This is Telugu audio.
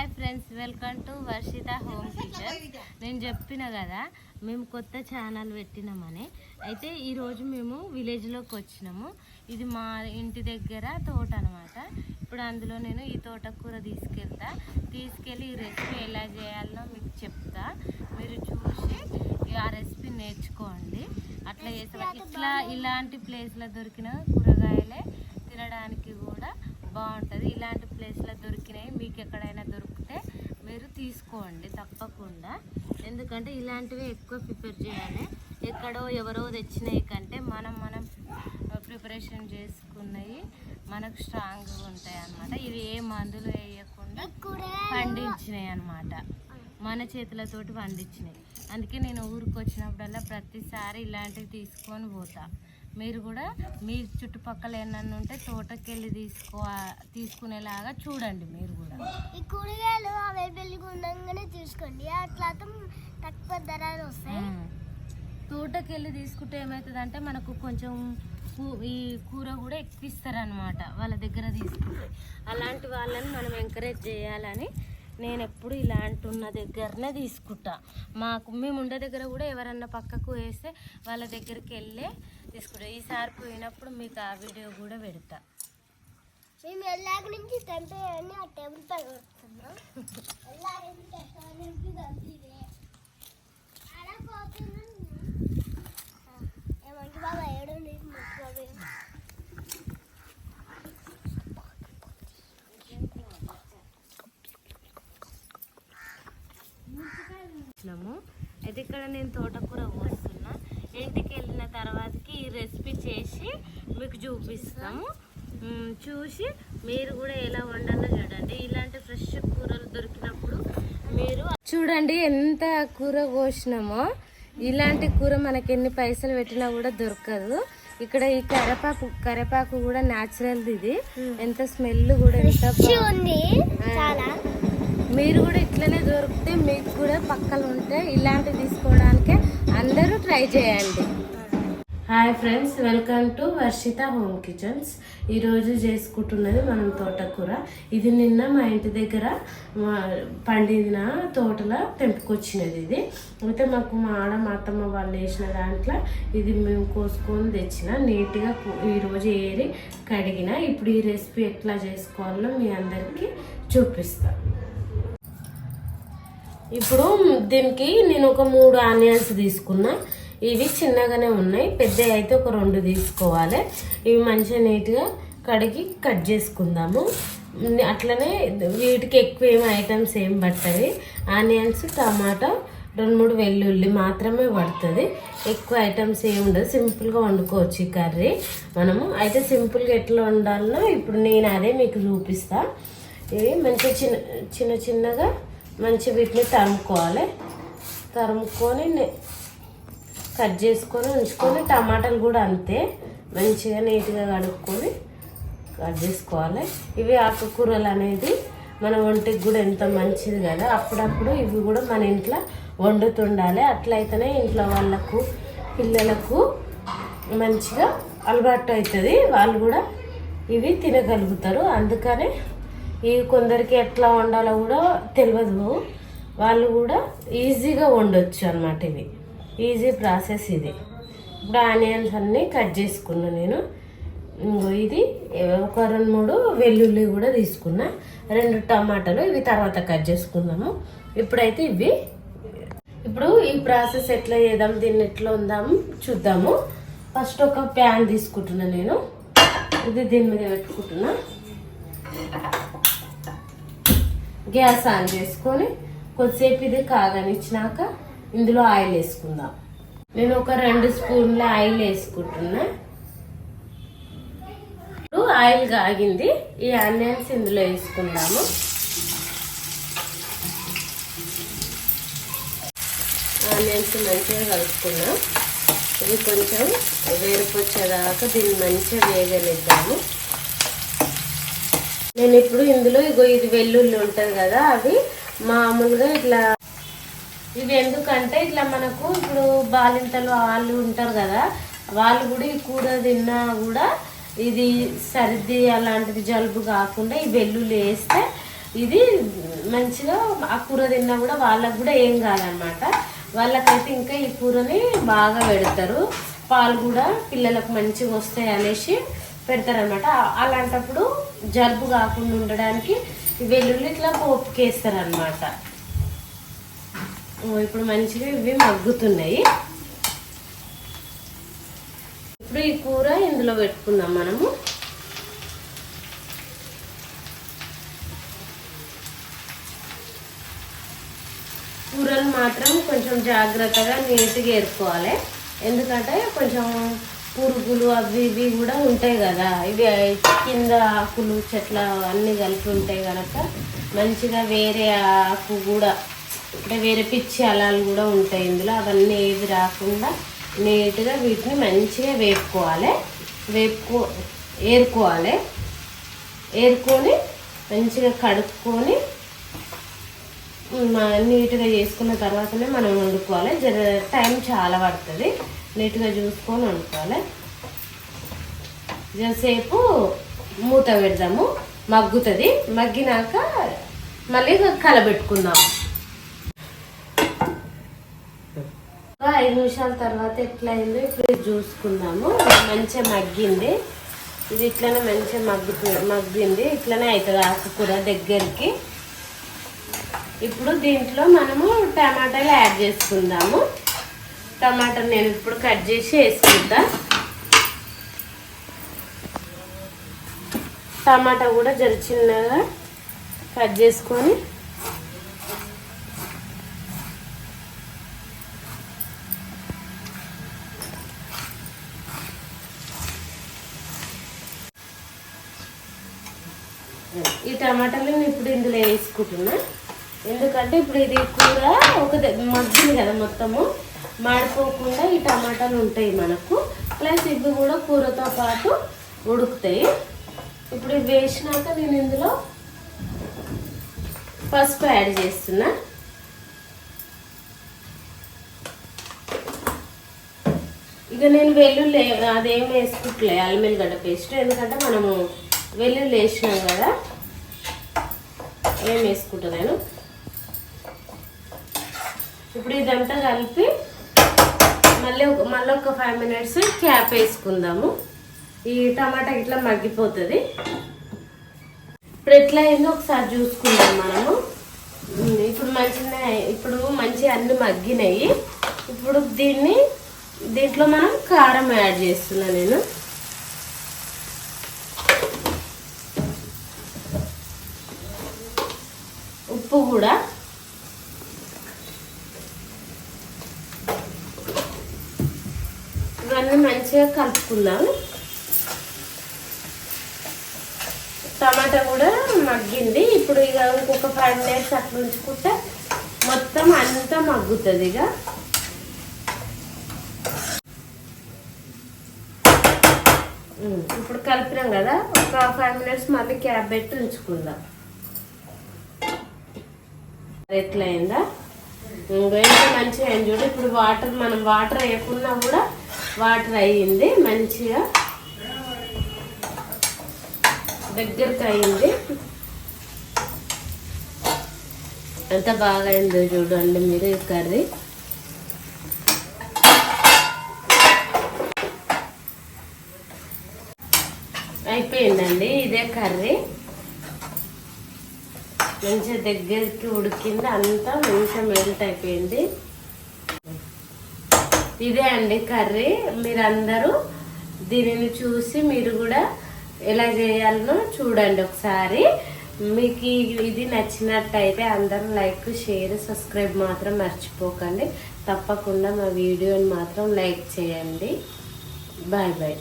Hi friends, welcome to Varshita home kitchen. నేను చెప్పిన కదా మేము కొత్త ఛానల్ పెట్టినామని. అయితే ఈరోజు మేము విలేజ్లోకి వచ్చినాము. ఇది మా ఇంటి దగ్గర తోట అనమాట. ఇప్పుడు అందులో నేను ఈ తోటకూర తీసుకెళ్ళి ఈ రెసిపీ ఎలా చేయాలో మీకు చెప్తా. మీరు చూసి ఆ రెసిపీ నేర్చుకోండి. అట్లా చేస్తే ఇలాంటి ప్లేస్లో దొరికిన కూరగాయలే తినడానికి కూడా బాగుంటుంది. ఇలాంటి ప్లేస్లో దొరికినాయి మీకు ఎక్కడైనా దొరికితే మీరు తీసుకోండి తప్పకుండా. ఎందుకంటే ఇలాంటివి ఎక్కువ ప్రిపేర్ చేయాలి. ఎక్కడో ఎవరో తెచ్చినాయి కంటే మనం ప్రిపరేషన్ చేసుకున్నవి మనకు స్ట్రాంగ్గా ఉంటాయి అన్నమాట. ఇవి ఏ మందులు వేయకుండా పండించినాయి అన్నమాట, మన చేతులతోటి పండించినాయి. అందుకే నేను ఊరికి వచ్చినప్పుడల్లా ప్రతిసారి ఇలాంటివి తీసుకొని పోతా. మీరు కూడా మీ చుట్టుపక్కల ఏమన్నా ఉంటే తోటకి వెళ్ళి తీసుకునేలాగా చూడండి. మీరు కూడా ఈ కూరగాయలు అవైలబుల్గా ఉండగానే తీసుకోండి, అట్లా తక్కువ ధరలు వస్తాయి. తోటకి వెళ్ళి తీసుకుంటే ఏమవుతుందంటే మనకు కొంచెం ఈ కూర కూడా ఎక్కువ ఇస్తారనమాట వాళ్ళ దగ్గర తీసుకుంటే. అలాంటి వాళ్ళని మనం ఎంకరేజ్ చేయాలని నేను ఎప్పుడు ఇలాంటి ఉన్న దగ్గరనే తీసుకుంటా. మేము ఉండే దగ్గర కూడా ఎవరన్నా పక్కకు వేస్తే వాళ్ళ దగ్గరికి వెళ్ళే తీసుకుంటా. ఈసారి పోయినప్పుడు మీకు ఆ వీడియో కూడా పెడతా. మేము ఎల్లాగ నుంచి టెంపే అని ఆ టేబుల్ పై వస్తున్నాం. ఏమంటే బాబా ఏడు అయితే ఇక్కడ నేను తోటకూర కోస్తున్నా. ఇంటికి వెళ్ళిన తర్వాతకి ఈ రెసిపీ చేసి మీకు చూపిస్తాము. చూసి మీరు కూడా ఎలా వండాలో చూడండి. ఇలాంటి ఫ్రెష్ కూరలు దొరికినప్పుడు మీరు చూడండి ఎంత కూర కోసినామో. ఇలాంటి కూర మనకి ఎన్ని పైసలు పెట్టినా కూడా దొరకదు. ఇక్కడ ఈ కరివేపాకు కూడా న్యాచురల్ది. ఇది ఎంత స్మెల్ కూడా ఎంత బాగుంది. మీరు కూడా ఇట్లనే దొరికితే మీకు కూడా పక్కన ఉంటే ఇలాంటివి తీసుకోవడానికే అందరూ ట్రై చేయండి. Hi friends, welcome to Varshita home kitchens. ఈరోజు చేసుకుంటున్నది మనం తోటకూర. ఇది నిన్న మా ఇంటి దగ్గర పండిన తోటలో తెంపుకొచ్చినది. ఇది అయితే మాకు మా అత్తమ్మ వాళ్ళు వేసిన దాంట్లో ఇది మేము కోసుకొని తెచ్చిన. నీట్గా ఈరోజు ఏరి కడిగిన. ఇప్పుడు ఈ రెసిపీ ఎట్లా చేసుకోవాలో మీ అందరికీ చూపిస్తాను. ఇప్పుడు దీనికి నేను ఒక 3 ఆనియన్స్ తీసుకున్నా. ఇవి చిన్నగానే ఉన్నాయి, పెద్దవి అయితే ఒక 2 తీసుకోవాలి. ఇవి మంచిగా నీట్గా కడిగి కట్ చేసుకుందాము. అట్లనే వీటికి ఎక్కువ ఏమి ఐటమ్స్ ఏం పట్టవి. ఆనియన్స్, టమాటా, 2-3 వెల్లుల్లి మాత్రమే పడుతుంది. ఎక్కువ ఐటమ్స్ ఏమి ఉండదు. సింపుల్గా వండుకోవచ్చు ఈ కర్రీ మనము. అయితే సింపుల్గా ఎట్లా వండాలనో ఇప్పుడు నేను అదే మీకు చూపిస్తా. ఇవి మంచిగా చిన్నగా మంచి వీటిని తరుముకొని కట్ చేసుకొని ఉంచుకొని, టమాటాలు కూడా అంతే మంచిగా నీట్గా కడుక్కొని కట్ చేసుకోవాలి. ఇవి ఆకుకూరలు అనేది మన ఒంటికి కూడా ఎంత మంచిది కదా. అప్పుడప్పుడు ఇవి కూడా మన ఇంట్లో వండుతుండాలి. అట్లయితేనే ఇంట్లో వాళ్ళకు పిల్లలకు మంచిగా అలవాటు అవుతుంది. వాళ్ళు కూడా ఇవి తినగలుగుతారు. అందుకనే ఇవి కొందరికి ఎట్లా వండాలో కూడా తెలియదు. వాళ్ళు కూడా ఈజీగా వండొచ్చు అన్నమాట. ఇవి ఈజీ ప్రాసెస్. ఇది ఇప్పుడు ఆనియన్స్ అన్నీ కట్ చేసుకున్నా నేను. ఇది ఒక 2-3 వెల్లుల్లి కూడా తీసుకున్నా. 2 టమాటాలు ఇవి తర్వాత కట్ చేసుకుందాము. ఇప్పుడైతే ఇప్పుడు ఈ ప్రాసెస్ ఎట్లా చేద్దాం, దీన్ని ఎట్లా ఉందాము చూద్దాము. ఫస్ట్ ఒక ప్యాన్ తీసుకుంటున్నా నేను. ఇది దీని మీద పెట్టుకుంటున్నా. గ్యాస్ ఆన్ చేసుకొని కొద్దిసేపు ఇది కాగనిచ్చినాక ఇందులో ఆయిల్ వేసుకుందాం. నేను ఒక 2 స్పూన్ల ఆయిల్ వేసుకుంటున్నా. ఇప్పుడు ఆయిల్ కాగింది. ఈ ఆనియన్స్ ఇందులో వేసుకుందాము. ఆనియన్స్ మంచిగా కలుపుకున్నాం. ఇది కొంచెం వేరుకొచ్చేదాకా దీన్ని మంచిగా వేగనిద్దాము. నేను ఇప్పుడు ఇందులో ఇది వెల్లుల్లి ఉంటుంది కదా, అవి మామూలుగా ఇట్లా ఇవి ఎందుకంటే ఇట్లా మనకు ఇప్పుడు బాలింతలు వాళ్ళు ఉంటారు కదా, వాళ్ళు కూడా ఈ కూర తిన్నా కూడా ఇది సర్ది అలాంటిది జలుబు కాకుండా ఈ వెల్లుల్లి వేస్తే ఇది మంచిగా ఆ కూర తిన్నా కూడా వాళ్ళకు కూడా ఏం కాదనమాట. వాళ్ళకైతే ఇంకా ఈ కూరని బాగా పెడతారు, పాలు కూడా పిల్లలకు మంచిగా వస్తాయి అనేసి పెడతారనమాట. అలాంటప్పుడు జలుబు కాకుండా ఉండడానికి వెల్లుల్లి ఇట్లా పోపుకేస్తారనమాట. ఇప్పుడు మంచిగా ఇవి మగ్గుతున్నాయి. ఇప్పుడు ఈ కూర ఇందులో పెట్టుకుందాం మనము. కూరలు మాత్రం కొంచెం జాగ్రత్తగా నీట్గా ఏరుకోవాలి, ఎందుకంటే కొంచెం పురుగులు అవి ఇవి కూడా ఉంటాయి కదా, ఇవి కింద ఆకులు చెట్ల అన్నీ కలిపి ఉంటాయి కనుక మంచిగా వేరే ఆకు కూడా అంటే వేరే పిచ్చి అలాలు కూడా ఉంటాయి ఇందులో, అవన్నీ ఏవి రాకుండా నీట్గా వీటిని మంచిగా ఏరుకొని మంచిగా కడుక్కొని నీట్గా చేసుకున్న తర్వాతనే మనం వండుకోవాలి. టైం చాలా పడుతుంది, నీట్గా చూసుకొని వండుకోవాలి. జరసేపు మూత పెడదాము, మగ్గుతుంది. మగ్గినాక మళ్ళీ కలబెట్టుకుందాం. 5 నిమిషాల తర్వాత ఎట్లా అయిందో ఇప్పుడు చూసుకుందాము. మంచిగా మగ్గింది, ఇది ఇట్లనే మంచిగా మగ్గింది. ఇట్లనే అవుతుంది ఆకుకూర దగ్గరికి. ఇప్పుడు దీంట్లో మనము టమాటాలు యాడ్ చేసుకుందాము. టమాటా నేను ఇప్పుడు కట్ చేసి వేసుకుంటా. టమాటా కూడా జర చిన్నగా కట్ చేసుకొని ఈ టమాటాలు నేను ఇప్పుడు ఇందులో వేసుకుంటున్నా, ఎందుకంటే ఇప్పుడు ఇది కూర మగ్గింది కదా, మొత్తము మాడిపోకుండా ఈ టమాటాలు ఉంటాయి మనకు, ప్లస్ ఇవి కూడా కూరతో పాటు ఉడుకుతాయి. ఇప్పుడు ఇవి వేసినాక నేను ఇందులో పసుపు యాడ్ చేస్తున్నా. ఇక నేను వెల్లుల్లి అదేం వేసుకుంటలే, అల్లం ఎల్లిగడ్డ పేస్ట్, ఎందుకంటే మనము వెల్లుల్లి వేసినాం కదా, ఏం వేసుకుంటా నేను. ఇప్పుడు ఇదంతా కలిపి మళ్ళీ ఒక 5 మినిట్స్ క్యాప్ వేసుకుందాము. ఈ టమాటా ఇట్లా మగ్గిపోతుంది. ఇప్పుడు ఎట్లా అయిందో ఒకసారి చూసుకుందాం మనము. ఇప్పుడు మంచిగా అన్ని మగ్గినాయి. ఇప్పుడు దీంట్లో మనం కారం యాడ్ చేస్తున్నా నేను. ఉప్పు కూడా, ఇవన్నీ మంచిగా కలుపుకుందాం. టమాటా కూడా మగ్గింది. ఇప్పుడు ఇక ఇంకొక 5 మినిట్స్ అట్లా ఉంచుకుంటే మొత్తం అంతా మగ్గుతుంది. ఇక ఇప్పుడు కలిపినాం కదా, ఒక 5 మినిట్స్ మళ్ళీ క్యాప్ పెట్టి ఉంచుకుందాం. ఎట్లా అయిందా ఎంత మంచిగా అయింది చూడు. ఇప్పుడు మనం వాటర్ వేయకున్నా కూడా వాటర్ అయ్యింది, మంచిగా దగ్గరకు అయింది. ఎంత బాగా అయిందో చూడండి మీరు. ఈ కర్రీ అయిపోయిందండి. ఇదే కర్రీ మంచిగా దగ్గరికి ఉడికింది, అంతా మంచిగా మెల్ట్ అయిపోయింది. ఇదే అండి కర్రీ. మీరందరూ దీనిని చూసి మీరు కూడా ఎలా చేయాలనో చూడండి ఒకసారి. మీకు ఇది నచ్చినట్టయితే అందరూ లైక్, షేర్, సబ్స్క్రైబ్ మాత్రం మర్చిపోకండి. తప్పకుండా మా వీడియోని మాత్రం లైక్ చేయండి. Bye bye.